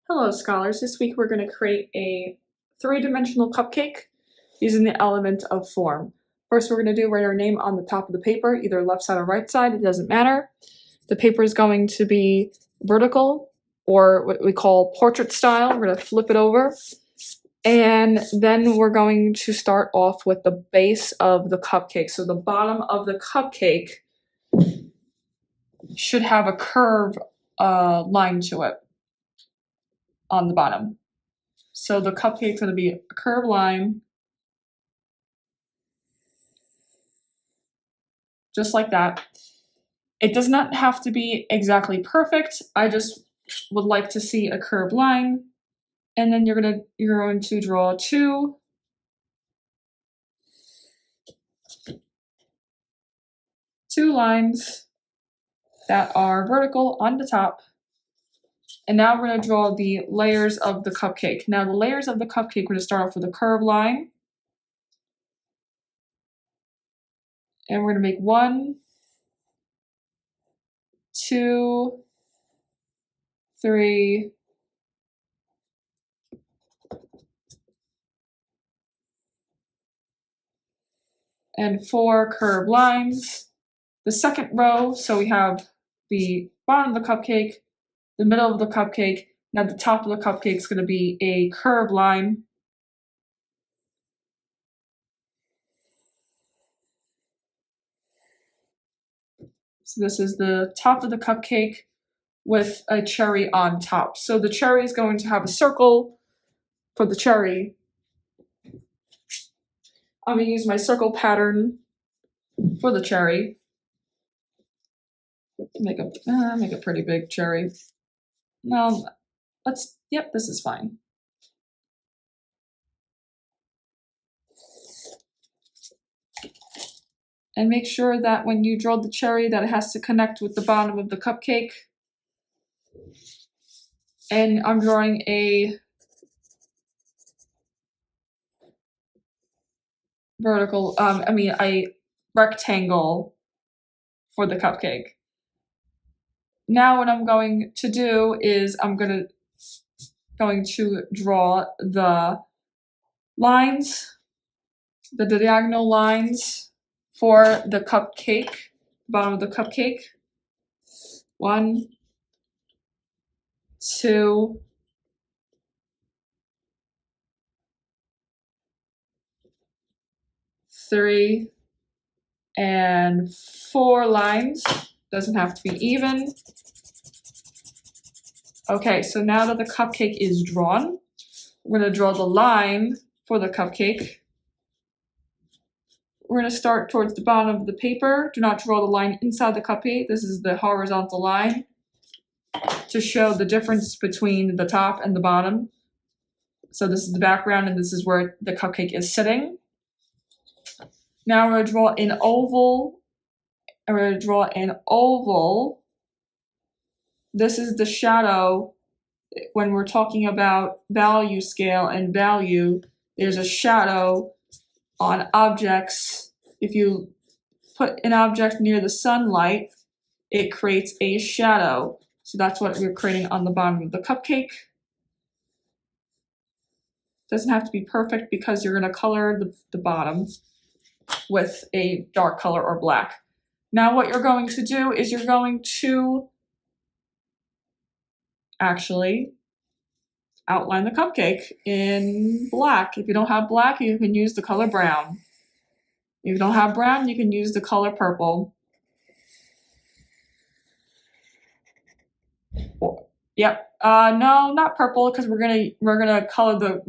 Hello scholars, this week we're going to create a three-dimensional cupcake using the element of form. First we're going to write our name on the top of the paper, either left side or right side, it doesn't matter. The paper is going to be vertical, or what we call portrait style. We're going to flip it over, and then we're going to start off with the base of the cupcake. So the bottom of the cupcake should have a curve line to it on the bottom. So the cupcake's going to be a curved line, just like that. It does not have to be exactly perfect. I just would like to see a curved line. And then you're going to draw two lines that are vertical on the top. And now we're going to draw the layers of the cupcake. Now the layers of the cupcake, we're going to start off with a curved line. And we're going to make 1, 2, 3, and 4 curved lines. The second row, so we have the bottom of the cupcake, the middle of the cupcake. Now the top of the cupcake is going to be a curved line. So this is the top of the cupcake with a cherry on top. So the cherry is going to have a circle for the cherry. I'm going to use my circle pattern for the cherry. Make a pretty big cherry. No, yep, this is fine. And make sure that when you draw the cherry that it has to connect with the bottom of the cupcake. And I'm drawing a a rectangle for the cupcake. Now what I'm going to do is I'm going to draw the lines, the diagonal lines for the cupcake, bottom of the cupcake. 1, 2, 3, and 4 lines. Doesn't have to be even. Okay, so now that the cupcake is drawn, we're going to draw the line for the cupcake. We're going to start towards the bottom of the paper. Do not draw the line inside the cupcake. This is the horizontal line to show the difference between the top and the bottom. So this is the background and this is where the cupcake is sitting. Now we're going to draw an oval. This is the shadow. When we're talking about value scale and value, there's a shadow on objects. If you put an object near the sunlight, it creates a shadow. So that's what we're creating on the bottom of the cupcake. Doesn't have to be perfect because you're going to color the bottom with a dark color or black. Now what you're going to do is you're going to actually outline the cupcake in black. If you don't have black, you can use the color brown. If you don't have brown, you can use the color purple. Yep. No, not purple, because we're gonna color the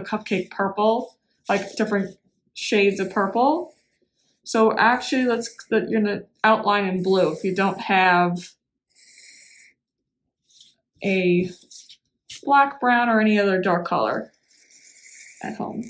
cupcake purple, like different shades of purple. So actually, you're gonna outline in blue if you don't have a black, brown, or any other dark color at home.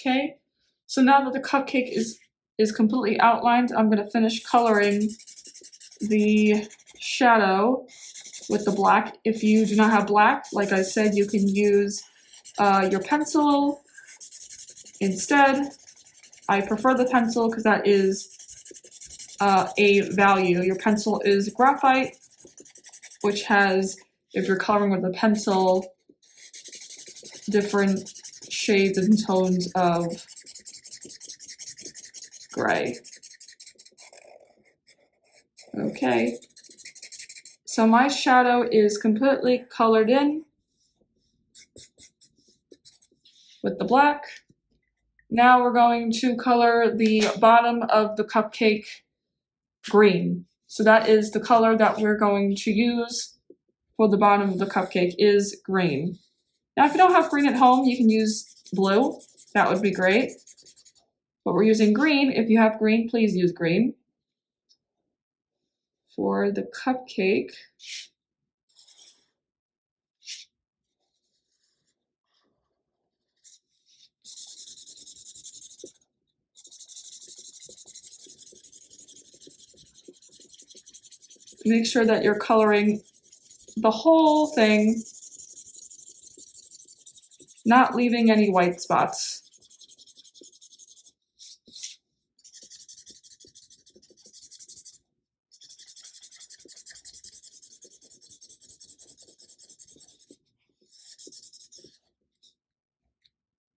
Okay, so now that the cupcake is completely outlined, I'm going to finish coloring the shadow with the black. If you do not have black, like I said, you can use your pencil instead. I prefer the pencil because that is a value. Your pencil is graphite, which has, if you're coloring with a pencil, different shades and tones of gray. Okay, so my shadow is completely colored in with the black. Now we're going to color the bottom of the cupcake green. So that is the color that we're going to use for the bottom of the cupcake is green. Now if you don't have green at home, you can use blue. That would be great. But we're using green. If you have green, please use green. For the cupcake, make sure that you're coloring the whole thing, not leaving any white spots.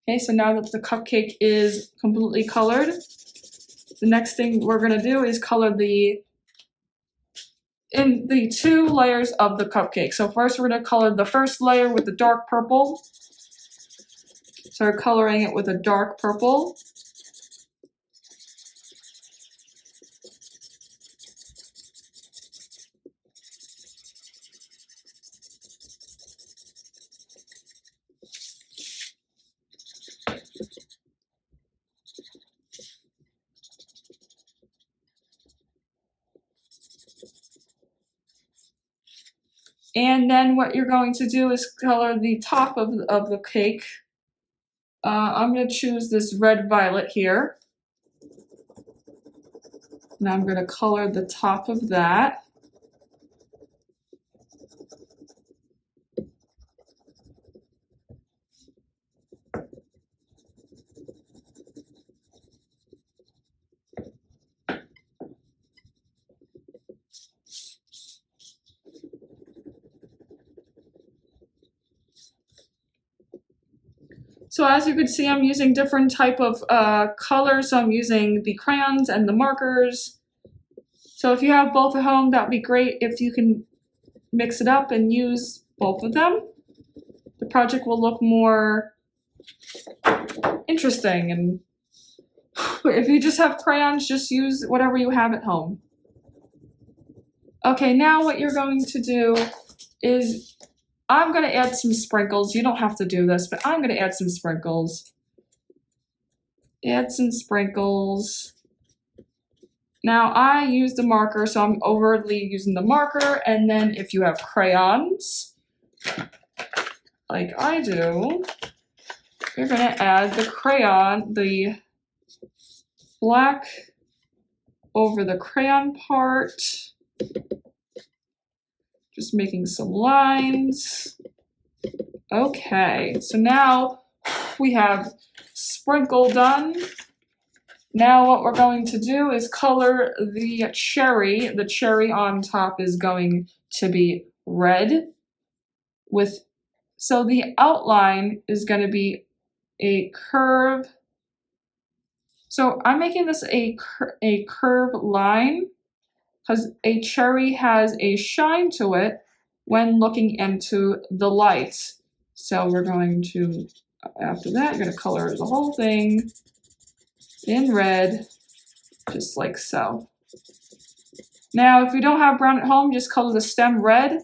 Okay, so now that the cupcake is completely colored, the next thing we're going to do is color the 2 layers of the cupcake. So first we're going to color the first layer with the dark purple. So coloring it with a dark purple. And then what you're going to do is color the top of the cake. I'm going to choose this red violet here. Now I'm going to color the top of that. So as you can see, I'm using different type of colors. So I'm using the crayons and the markers. So if you have both at home, that'd be great if you can mix it up and use both of them. The project will look more interesting. And if you just have crayons, just use whatever you have at home. Okay, now what you're going to do is I'm going to add some sprinkles. You don't have to do this, but I'm going to add some sprinkles. Add some sprinkles. Now I used the marker, so I'm overly using the marker, and then if you have crayons, like I do, you're going to add the crayon, the black over the crayon part. Just making some lines. Okay, so now we have sprinkle done. Now what we're going to do is color the cherry. The cherry on top is going to be red with, so the outline is going to be a curve. So I'm making this a curved line because a cherry has a shine to it when looking into the light. So we're going to, after that, I'm going to color the whole thing in red, just like so. Now, if you don't have brown at home, just color the stem red.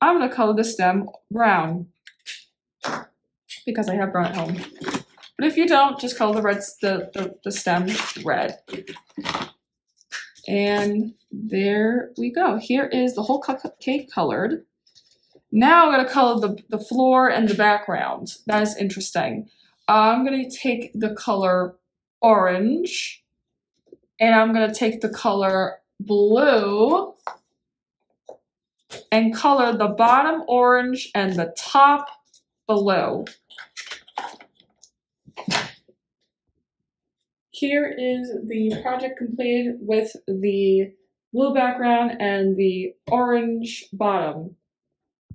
I'm going to color the stem brown because I have brown at home. But if you don't, just color the stem red. And there we go. Here is the whole cupcake colored. Now I'm going to color the floor and the background. That is interesting. I'm going to take the color orange, and I'm going to take the color blue and color the bottom orange and the top blue. Here is the project completed with the blue background and the orange bottom.